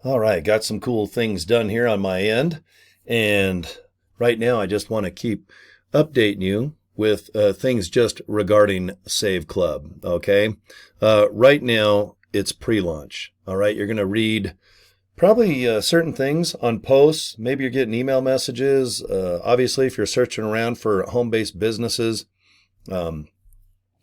All right, got some cool things done here on my end. And right now, I just want to keep updating you with things just regarding Save Club. Okay. Right now, it's pre launch. All right. You're going to read probably certain things on posts. Maybe you're getting email messages. Obviously, if you're searching around for home based businesses, um,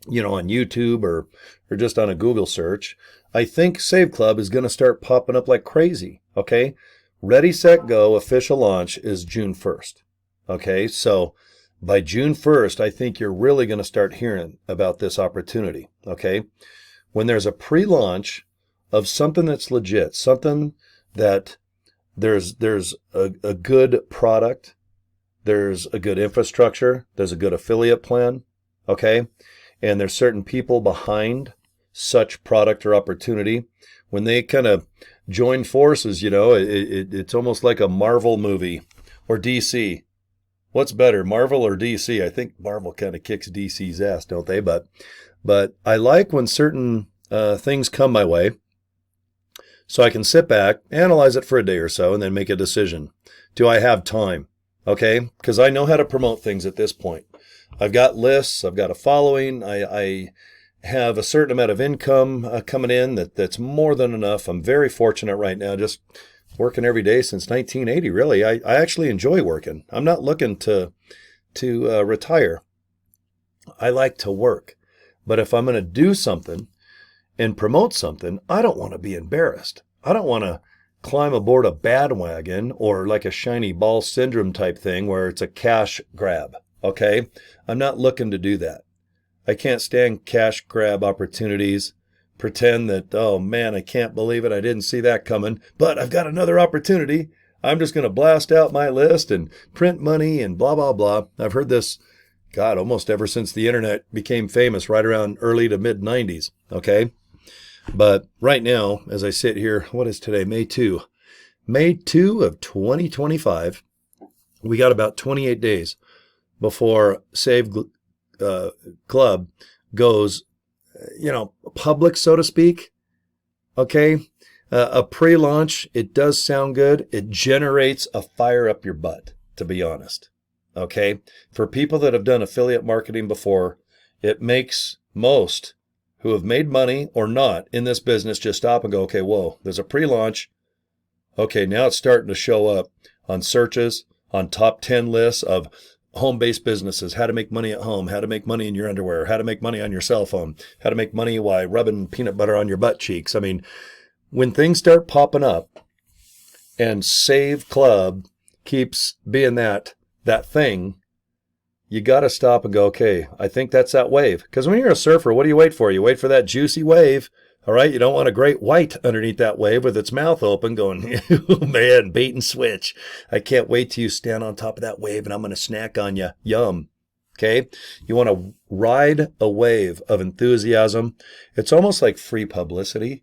on YouTube or just on a Google search, I think Save Club is going to start popping up like crazy. Okay. Ready, set, go. Official launch is June 1st. Okay. So by June 1st, I think you're really going to start hearing about this opportunity. Okay. When there's a pre-launch of something that's legit, something that there's a good product, there's a good infrastructure, there's a good affiliate plan. Okay. And there's certain people behind such product or opportunity. When they kind of join forces, it's almost like a Marvel movie or DC. What's better, Marvel or DC? I think Marvel kind of kicks DC's ass, don't they? But I like when certain things come my way, so I can sit back, analyze it for a day or so, and then make a decision. Do I have time? Okay, because I know how to promote things at this point. I've got lists. I've got a following. I have a certain amount of income coming in that's more than enough. I'm very fortunate right now, just working every day since 1980, really. I actually enjoy working. I'm not looking to retire. I like to work. But if I'm going to do something and promote something, I don't want to be embarrassed. I don't want to climb aboard a bandwagon or like a shiny ball syndrome type thing where it's a cash grab. Okay? I'm not looking to do that. I can't stand cash grab opportunities. Pretend that, oh man, I can't believe it. I didn't see that coming, but I've got another opportunity. I'm just going to blast out my list and print money and blah, blah, blah. I've heard this, God, almost ever since the internet became famous right around early to mid 90s. Okay. But right now, as I sit here, what is today? May 2. May 2 of 2025. We got about 28 days before Save Club goes, public, so to speak. Okay. A pre-launch, it does sound good. It generates a fire up your butt, to be honest. Okay. For people that have done affiliate marketing before, it makes most who have made money or not in this business just stop and go, okay, whoa, there's a pre-launch. Okay. Now it's starting to show up on searches, on top 10 lists of home-based businesses, how to make money at home, how to make money in your underwear, how to make money on your cell phone, how to make money while rubbing peanut butter on your butt cheeks. I mean, when things start popping up and Save Club keeps being that thing, you got to stop and go, okay, I think that's that wave. Because when you're a surfer, what do you wait for? You wait for that juicy wave. All right, you don't want a great white underneath that wave with its mouth open going, oh man, bait and switch. I can't wait till you stand on top of that wave and I'm going to snack on you. Yum. Okay? You want to ride a wave of enthusiasm. It's almost like free publicity.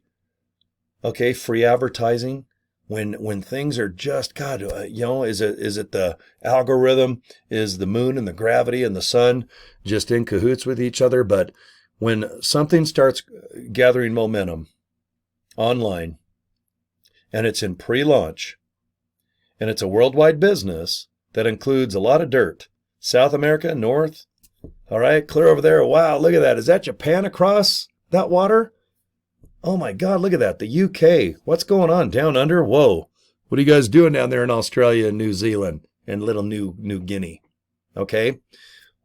Okay, free advertising. When things are just, God, is it the algorithm? Is the moon and the gravity and the sun just in cahoots with each other? But when something starts gathering momentum online and it's in pre-launch and it's a worldwide business that includes a lot of dirt, South America, North, all right, clear over there. Wow, look at that. Is that Japan across that water? Oh my God, look at that. The UK. What's going on down under? Whoa. What are you guys doing down there in Australia and New Zealand and little New Guinea? Okay.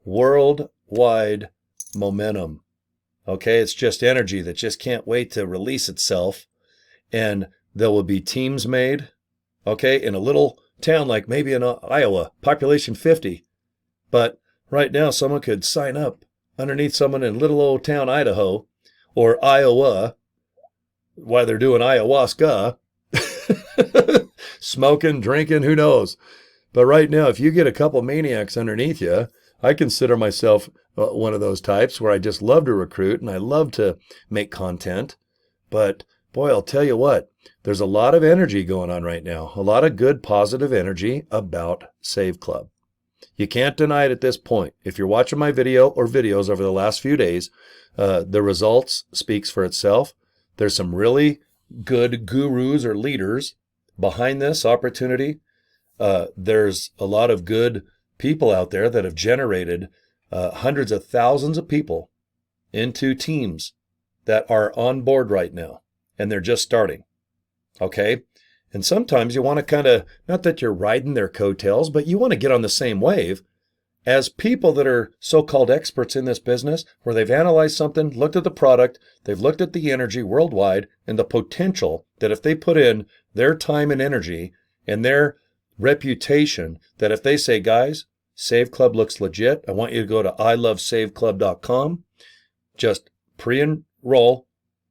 Worldwide momentum. Okay, it's just energy that just can't wait to release itself. And there will be teams made, okay, in a little town like maybe in Iowa, population 50. But right now, someone could sign up underneath someone in little old town Idaho or Iowa while they're doing ayahuasca, smoking, drinking, who knows. But right now, if you get a couple maniacs underneath you, I consider myself one of those types where I just love to recruit and I love to make content. But boy, I'll tell you what, there's a lot of energy going on right now, a lot of good, positive energy about Save Club. You can't deny it at this point. If you're watching my video or videos over the last few days, the results speaks for itself. There's some really good gurus or leaders behind this opportunity, there's a lot of good people out there that have generated hundreds of thousands of people into teams that are on board right now, and they're just starting. Okay? And sometimes you want to kind of, not that you're riding their coattails, but you want to get on the same wave as people that are so-called experts in this business, where they've analyzed something, looked at the product, they've looked at the energy worldwide and the potential that if they put in their time and energy and their reputation, that if they say, guys, Save Club looks legit, I want you to go to ilovesaveclub.com, just pre-enroll,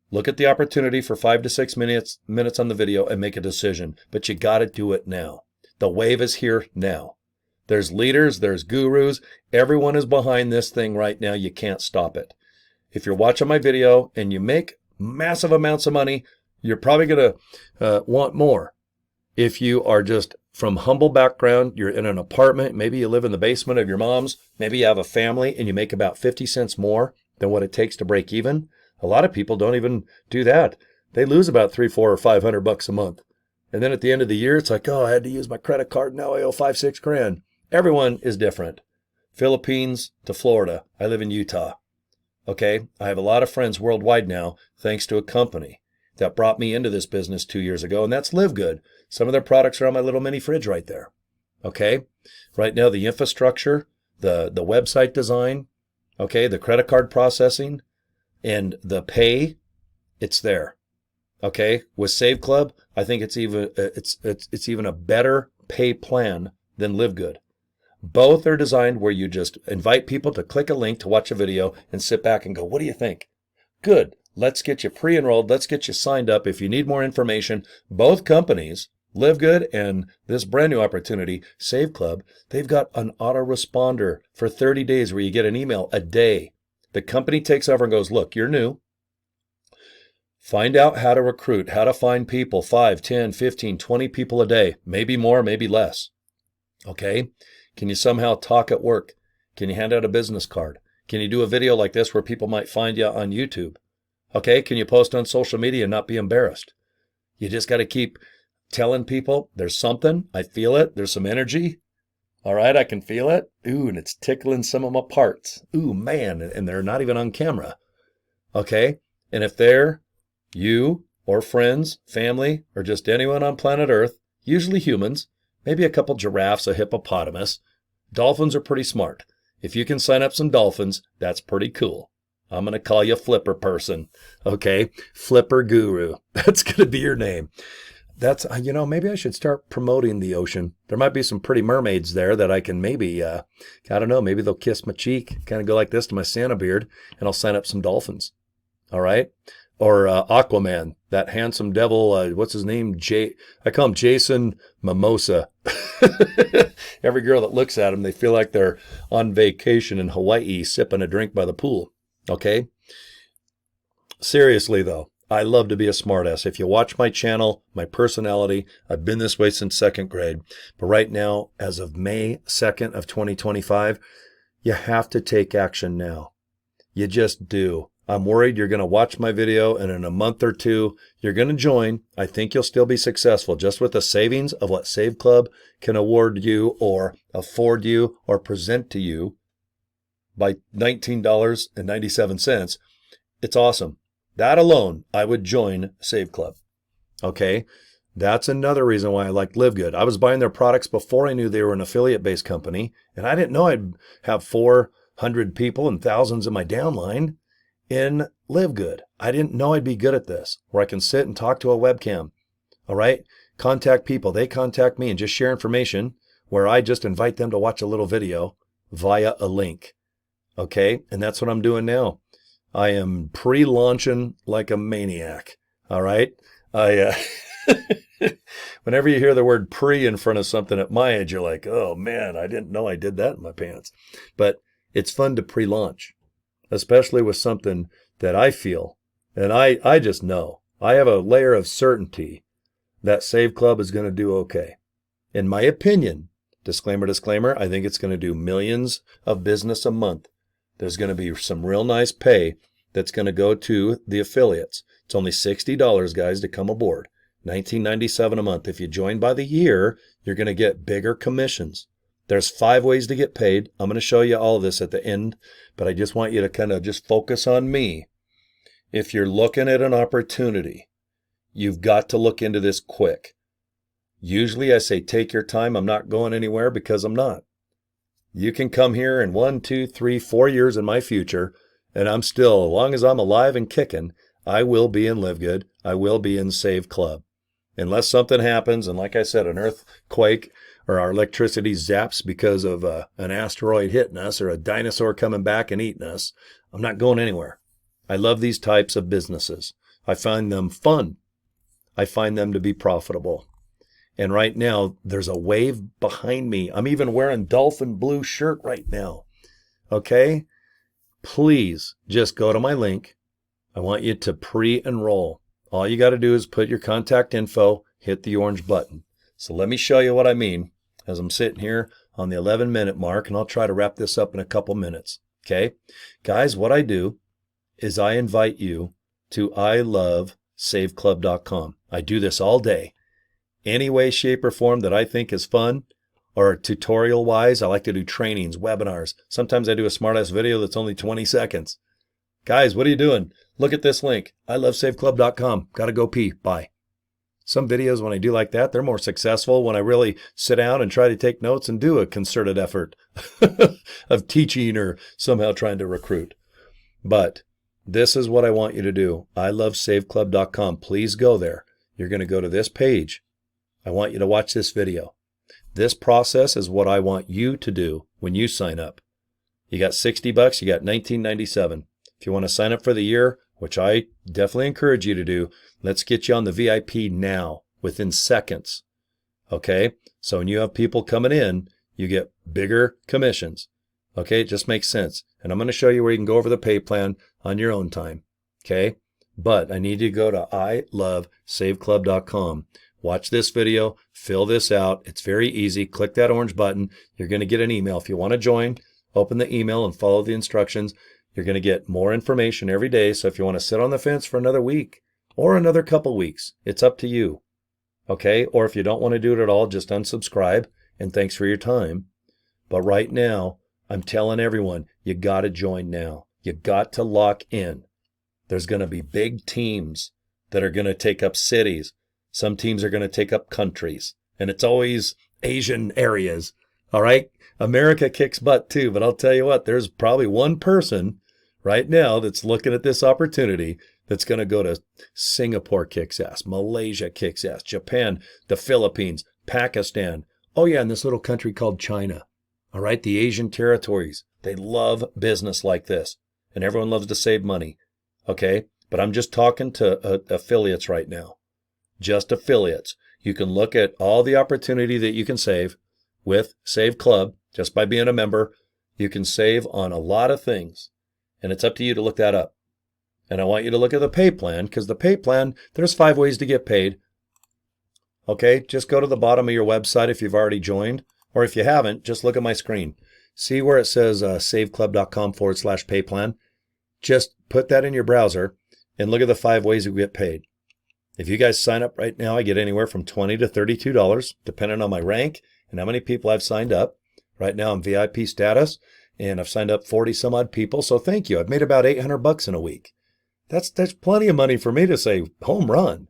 look at the opportunity for 5 to 6 minutes on the video and make a decision. But you got to do it now. The wave is here now. There's leaders, there's gurus. Everyone is behind this thing right now. You can't stop it. If you're watching my video and you make massive amounts of money, you're probably going to want more. If you are just from humble background, you're in an apartment, maybe you live in the basement of your mom's, maybe you have a family and you make about 50 cents more than what it takes to break even. A lot of people don't even do that. They lose about $300, $400, or $500 a month. And then at the end of the year, it's like, oh, I had to use my credit card. Now I owe $5,000, $6,000. Everyone is different. Philippines to Florida. I live in Utah. Okay. I have a lot of friends worldwide now, thanks to a company that brought me into this business 2 years ago, and that's Live Good. Some of their products are on my little mini fridge right there. Okay. Right now, the infrastructure, the website design, okay, the credit card processing, and the pay, it's there. Okay. With Save Club, I think it's even a better pay plan than Live Good. Both are designed where you just invite people to click a link to watch a video and sit back and go, what do you think? Good. Let's get you pre-enrolled. Let's get you signed up. If you need more information, both companies, Live Good and this brand new opportunity, Save Club, they've got an autoresponder for 30 days where you get an email a day. The company takes over and goes, look, you're new. Find out how to recruit, how to find people, 5, 10, 15, 20 people a day, maybe more, maybe less. Okay? Can you somehow talk at work? Can you hand out a business card? Can you do a video like this where people might find you on YouTube? Okay? Can you post on social media and not be embarrassed? You just got to keep telling people there's something. I feel it. There's some energy. All right, I can feel it. Ooh, and it's tickling some of my parts. Ooh, man, and they're not even on camera. Okay? And if they're you or friends, family, or just anyone on planet Earth, usually humans, maybe a couple giraffes, a hippopotamus, dolphins are pretty smart. If you can sign up some dolphins, that's pretty cool. I'm going to call you Flipper Person. Okay? Flipper Guru. That's going to be your name. That's, maybe I should start promoting the ocean. There might be some pretty mermaids there that I can maybe, I don't know, maybe they'll kiss my cheek, kind of go like this to my Santa beard, and I'll sign up some dolphins. All right? Or Aquaman, that handsome devil, what's his name? I call him Jason Mimosa. Every girl that looks at him, they feel like they're on vacation in Hawaii sipping a drink by the pool. Okay? Seriously, though, I love to be a smartass. If you watch my channel, my personality, I've been this way since 2nd grade. But right now, as of May 2nd of 2025, you have to take action now. You just do. I'm worried you're going to watch my video and in a month or two, you're going to join. I think you'll still be successful just with the savings of what Save Club can award you or afford you or present to you by $19.97. It's awesome. That alone, I would join Save Club. Okay? That's another reason why I like Live Good. I was buying their products before I knew they were an affiliate-based company, and I didn't know I'd have 400 people and thousands in my downline in Live Good. I didn't know I'd be good at this, where I can sit and talk to a webcam. All right? Contact people. They contact me and just share information where I just invite them to watch a little video via a link. Okay? And that's what I'm doing now. I am pre-launching like a maniac. All right? Whenever you hear the word pre in front of something at my age, you're like, oh man, I didn't know I did that in my pants. But it's fun to pre-launch, especially with something that I feel, and I just know. I have a layer of certainty that Save Club is going to do okay. In my opinion, disclaimer, I think it's going to do millions of business a month. There's going to be some real nice pay that's going to go to the affiliates. It's only $60, guys, to come aboard. $19.97 a month. If you join by the year, you're going to get bigger commissions. There's 5 ways to get paid. I'm going to show you all of this at the end, but I just want you to kind of just focus on me. If you're looking at an opportunity, you've got to look into this quick. Usually I say, take your time. I'm not going anywhere because I'm not. You can come here in 1, 2, 3, 4 years in my future, and I'm still, as long as I'm alive and kicking, I will be in Live Good. I will be in Save Club. Unless something happens, and like I said, an earthquake or our electricity zaps because of an asteroid hitting us or a dinosaur coming back and eating us, I'm not going anywhere. I love these types of businesses. I find them fun. I find them to be profitable. And right now, there's a wave behind me. I'm even wearing dolphin blue shirt right now. Okay? Please just go to my link. I want you to pre-enroll. All you got to do is put your contact info, hit the orange button. So let me show you what I mean as I'm sitting here on the 11-minute mark, and I'll try to wrap this up in a couple minutes. Okay? Guys, what I do is I invite you to ilovesaveclub.com. I do this all day. Any way, shape, or form that I think is fun, or tutorial-wise, I like to do trainings, webinars. Sometimes I do a smart-ass video that's only 20 seconds. Guys, what are you doing? Look at this link, ilovesaveclub.com. Gotta go pee. Bye. Some videos, when I do like that, they're more successful when I really sit down and try to take notes and do a concerted effort of teaching or somehow trying to recruit. But this is what I want you to do. ilovesaveclub.com. Please go there. You're going to go to this page. I want you to watch this video. This process is what I want you to do when you sign up. You got $60, you got $19.97. If you want to sign up for the year, which I definitely encourage you to do, let's get you on the VIP now, within seconds. Okay? So when you have people coming in, you get bigger commissions. Okay? It just makes sense. And I'm going to show you where you can go over the pay plan on your own time. Okay? But I need you to go to ilovesaveclub.com. Watch this video, fill this out. It's very easy. Click that orange button. You're going to get an email. If you want to join, open the email and follow the instructions. You're going to get more information every day. So if you want to sit on the fence for another week or another couple weeks, it's up to you. Okay? Or if you don't want to do it at all, just unsubscribe and thanks for your time. But right now, I'm telling everyone, you got to join now. You got to lock in. There's going to be big teams that are going to take up cities. Some teams are going to take up countries, and it's always Asian areas. All right? America kicks butt too, but I'll tell you what, there's probably one person right now that's looking at this opportunity that's going to go to Singapore kicks ass, Malaysia kicks ass, Japan, the Philippines, Pakistan. Oh yeah, and this little country called China. All right? The Asian territories. They love business like this, and everyone loves to save money. Okay? But I'm just talking to affiliates right now. Just affiliates. You can look at all the opportunity that you can save with Save Club just by being a member. You can save on a lot of things, and it's up to you to look that up. And I want you to look at the pay plan, because the pay plan, there's 5 ways to get paid. Okay, just go to the bottom of your website if you've already joined, or if you haven't, just look at my screen. See where it says saveclub.com/pay plan. Just put that in your browser and look at the 5 ways you get paid. If you guys sign up right now, I get anywhere from $20 to $32, depending on my rank and how many people I've signed up. Right now, I'm VIP status, and I've signed up 40 some odd people. So thank you. I've made about $800 in a week. That's plenty of money for me to say home run.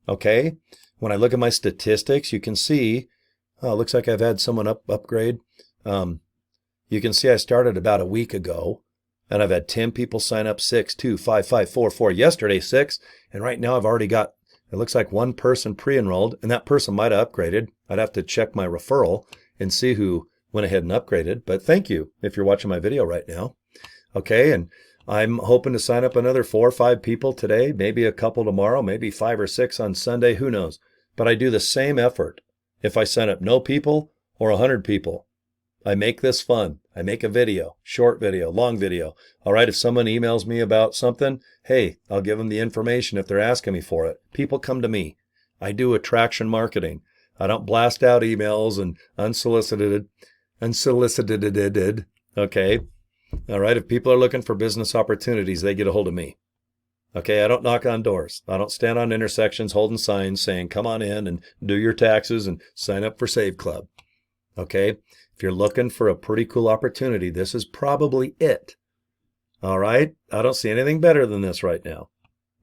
Okay. When I look at my statistics, you can see, oh, it looks like I've had someone upgrade. You can see I started about a week ago. And I've had 10 people sign up, 6, 2, 5, 5, 4, 4. Yesterday, 6. And right now I've already got, it looks like one person pre-enrolled, and that person might have upgraded. I'd have to check my referral and see who went ahead and upgraded. But thank you if you're watching my video right now. Okay, and I'm hoping to sign up another 4 or 5 people today, maybe a couple tomorrow, maybe 5 or 6 on Sunday, who knows. But I do the same effort if I sign up no people or 100 people. I make this fun. I make a video, short video, long video. All right, if someone emails me about something, hey, I'll give them the information if they're asking me for it. People come to me. I do attraction marketing. I don't blast out emails and unsolicited. Okay. All right, if people are looking for business opportunities, they get a hold of me. Okay, I don't knock on doors. I don't stand on intersections holding signs saying, come on in and do your taxes and sign up for Save Club. Okay, if you're looking for a pretty cool opportunity, this is probably it. All right, I don't see anything better than this right now.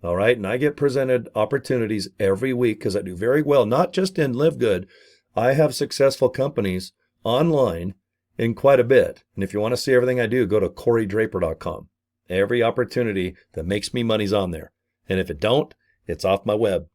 All right, and I get presented opportunities every week because I do very well, not just in Live Good. I have successful companies online in quite a bit. And if you want to see everything I do, go to CoryDraper.com. Every opportunity that makes me money's on there. And if it don't, it's off my web,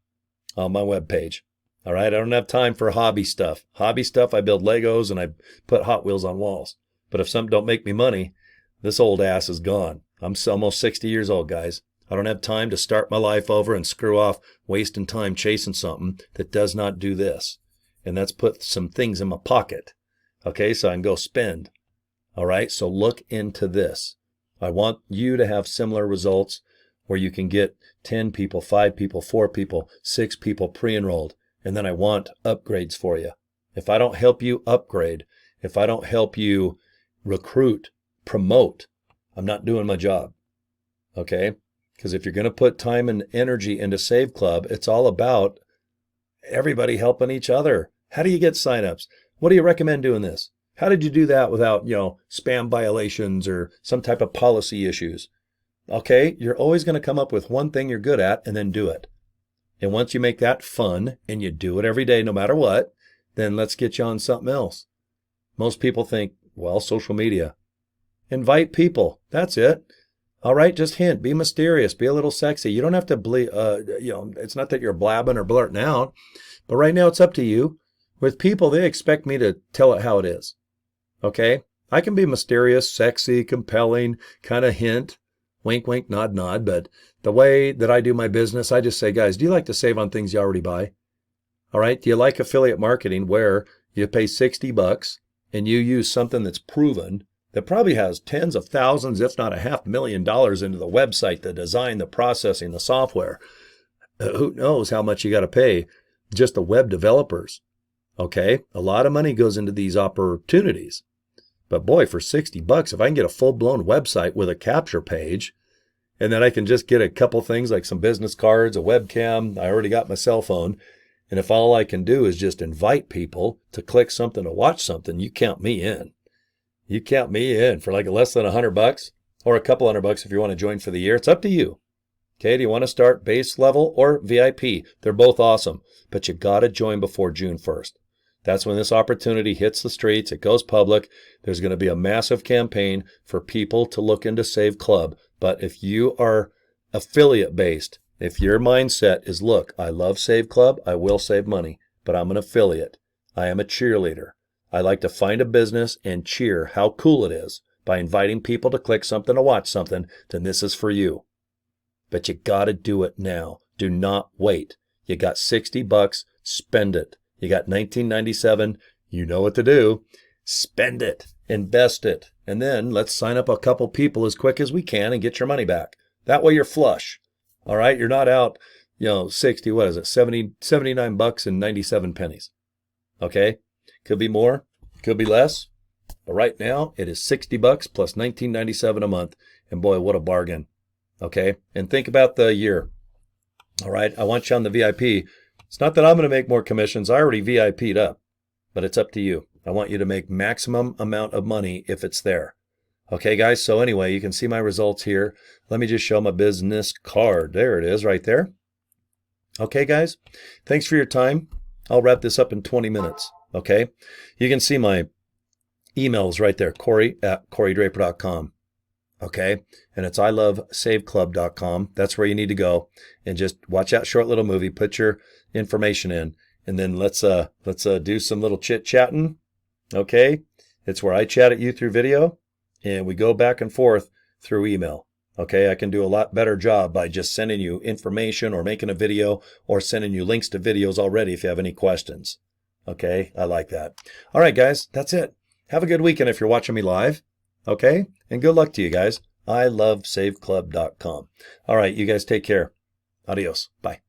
on my web page. All right, I don't have time for hobby stuff. Hobby stuff, I build Legos and I put Hot Wheels on walls. But if something don't make me money, this old ass is gone. I'm almost 60 years old, guys. I don't have time to start my life over and screw off wasting time chasing something that does not do this. And that's put some things in my pocket. Okay, so I can go spend. All right, so look into this. I want you to have similar results where you can get 10 people, 5 people, 4 people, 6 people pre-enrolled. And then I want upgrades for you. If I don't help you upgrade, if I don't help you recruit, promote, I'm not doing my job. Okay? Because if you're going to put time and energy into Save Club, it's all about everybody helping each other. How do you get signups? What do you recommend doing this? How did you do that without, spam violations or some type of policy issues? Okay, you're always going to come up with one thing you're good at and then do it. And once you make that fun and you do it every day, no matter what, then let's get you on something else. Most people think, well, social media. Invite people. That's it. All right, just hint. Be mysterious. Be a little sexy. You don't have to it's not that you're blabbing or blurting out, but right now it's up to you. With people, they expect me to tell it how it is. Okay? I can be mysterious, sexy, compelling, kind of hint, wink, wink, nod, nod, but the way that I do my business, I just say, guys, do you like to save on things you already buy? All right? Do you like affiliate marketing where you pay $60 and you use something that's proven that probably has tens of thousands, if not $500,000 into the website, the design, the processing, the software? Who knows how much you got to pay just the web developers? Okay? A lot of money goes into these opportunities. But boy, for $60, if I can get a full-blown website with a capture page, and then I can just get a couple things like some business cards, a webcam, I already got my cell phone, and if all I can do is just invite people to click something to watch something, you count me in. You count me in for like less than $100 or a couple $100 if you want to join for the year. It's up to you. Okay, do you want to start base level or VIP? They're both awesome, but you got to join before June 1st. That's when this opportunity hits the streets. It goes public. There's going to be a massive campaign for people to look into Save Club. But if you are affiliate based, if your mindset is, look, I love Save Club, I will save money, but I'm an affiliate. I am a cheerleader. I like to find a business and cheer how cool it is by inviting people to click something to watch something, then this is for you. But you got to do it now. Do not wait. You got $60, spend it. You got $19.97, you know what to do. Spend it, invest it, and then let's sign up a couple people as quick as we can and get your money back. That way you're flush. All right, you're not out, 60, what is it, 79 bucks and 97 pennies. Okay, could be more, could be less, but right now it is $60 plus $19.97 a month, and boy, what a bargain. Okay, and think about the year. All right, I want you on the VIP. It's not that I'm going to make more commissions. I already VIP'd up, but it's up to you. I want you to make maximum amount of money if it's there. Okay, guys, so anyway, you can see my results here. Let me just show my business card. There it is right there. Okay, guys, thanks for your time. I'll wrap this up in 20 minutes, okay? You can see my emails right there, Cory@CoryDraper.com. Okay, and it's ilovesaveclub.com. That's where you need to go, and just watch that short little movie. Put your information in, and then let's do some little chit chatting. Okay, it's where I chat at you through video, and we go back and forth through email. Okay, I can do a lot better job by just sending you information or making a video or sending you links to videos already if you have any questions. Okay, I like that. All right, guys, that's it. Have a good weekend if you're watching me live. Okay, and good luck to you guys. ilovesaveclub.com. All right, you guys take care. Adios. Bye.